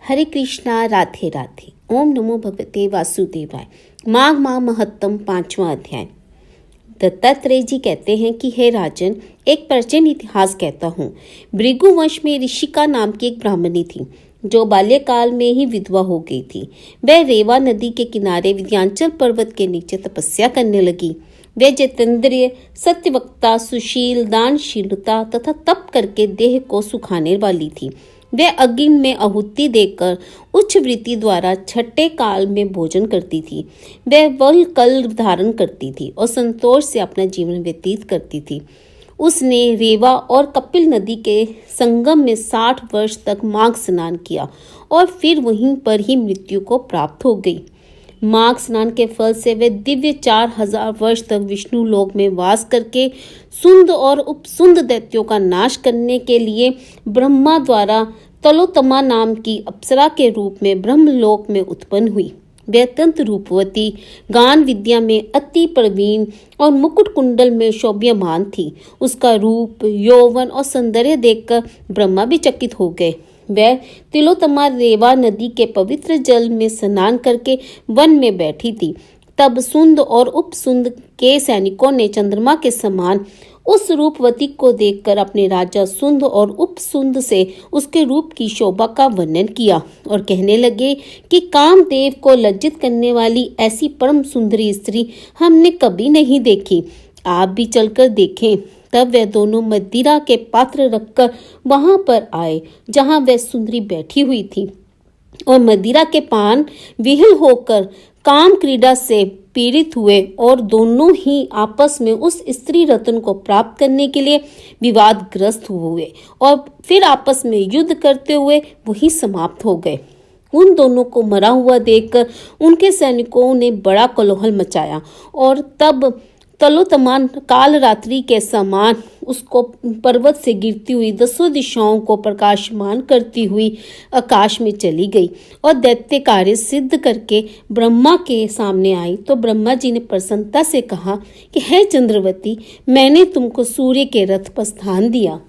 हरे कृष्णा, राधे राधे। ओम नमो भगवते वासुदेवाय। माघ माह महत्तम 5वां अध्याय। दत्तात्रेय जी कहते हैं कि हे राजन, एक प्राचीन इतिहास कहता हूँ। भृगुवंश में ऋषिका नाम की एक ब्राह्मणी थी जो बाल्यकाल में ही विधवा हो गई थी। वह रेवा नदी के किनारे विंध्याचल पर्वत के नीचे तपस्या करने लगी। वह जितेंद्रिय, सत्यवक्ता, सुशील, दानशीलता तथा तप करके देह को सुखाने वाली थी। वह अग्नि में आहुति देकर उच्च वृत्ति द्वारा छठे काल में भोजन करती थी। वह वल कल धारण करती थी और संतोष से अपना जीवन व्यतीत करती थी। उसने रेवा और कपिल नदी के संगम में 60 वर्ष तक माघ स्नान किया और फिर वहीं पर ही मृत्यु को प्राप्त हो गई। माघ स्नान के फल से वे दिव्य 4000 वर्ष तक विष्णु लोक में वास करके सुंद और उपसुंद दैत्यों का नाश करने के लिए ब्रह्मा द्वारा तलोत्तमा नाम की अप्सरा के रूप में ब्रह्मलोक में उत्पन्न हुई। वे अत्यंत रूपवती, गान विद्या में अति प्रवीण और मुकुट कुंडल में शोभ्यमान थी। उसका रूप, यौवन और सौंदर्य देखकर ब्रह्मा भी चकित हो गए। वह तिलोत्तमा रेवा नदी के पवित्र जल में स्नान करके वन में बैठी थी। तब सुंद और उपसुंद के सैनिकों ने चंद्रमा के समान उस रूपवती को देखकर अपने राजा सुंद और उपसुंद से उसके रूप की शोभा का वर्णन किया और कहने लगे कि कामदेव को लज्जित करने वाली ऐसी परम सुंदरी स्त्री हमने कभी नहीं देखी। आप भी चलकर देखें। तब वे दोनों मदिरा के पात्र रखकर वहां पर आए जहां वह सुंदरी बैठी हुई थी और मदिरा के पान विहल होकर काम क्रीड़ा से पीड़ित हुए और दोनों ही आपस में उस स्त्री रत्न को प्राप्त करने के लिए विवादग्रस्त हुए और फिर आपस में युद्ध करते हुए वही समाप्त हो गए। उन दोनों को मरा हुआ देखकर उनके सैनिकों ने बड़ा कोलाहल मचाया और तब तलोत्तमा काल रात्रि के समान उसको पर्वत से गिरती हुई 10 दिशाओं को प्रकाशमान करती हुई आकाश में चली गई और दैत्य कार्य सिद्ध करके ब्रह्मा के सामने आई। तो ब्रह्मा जी ने प्रसन्नता से कहा कि हे चंद्रवती, मैंने तुमको सूर्य के रथ पर स्थान दिया।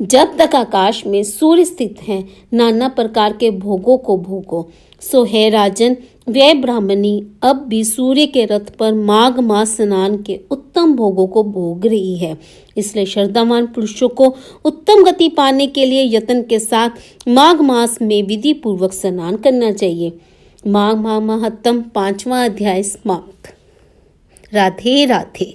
जब तक आकाश में सूर्य स्थित है, नाना प्रकार के भोगों को भोगो। सो हे राजन, वह ब्राह्मणी अब भी सूर्य के रथ पर माघ मास स्नान के उत्तम भोगों को भोग रही है। इसलिए श्रद्धावान पुरुषों को उत्तम गति पाने के लिए यत्न के साथ माघ मास में विधि पूर्वक स्नान करना चाहिए। माघ माह महत्तम 5वां अध्याय समाप्त। राधे राधे।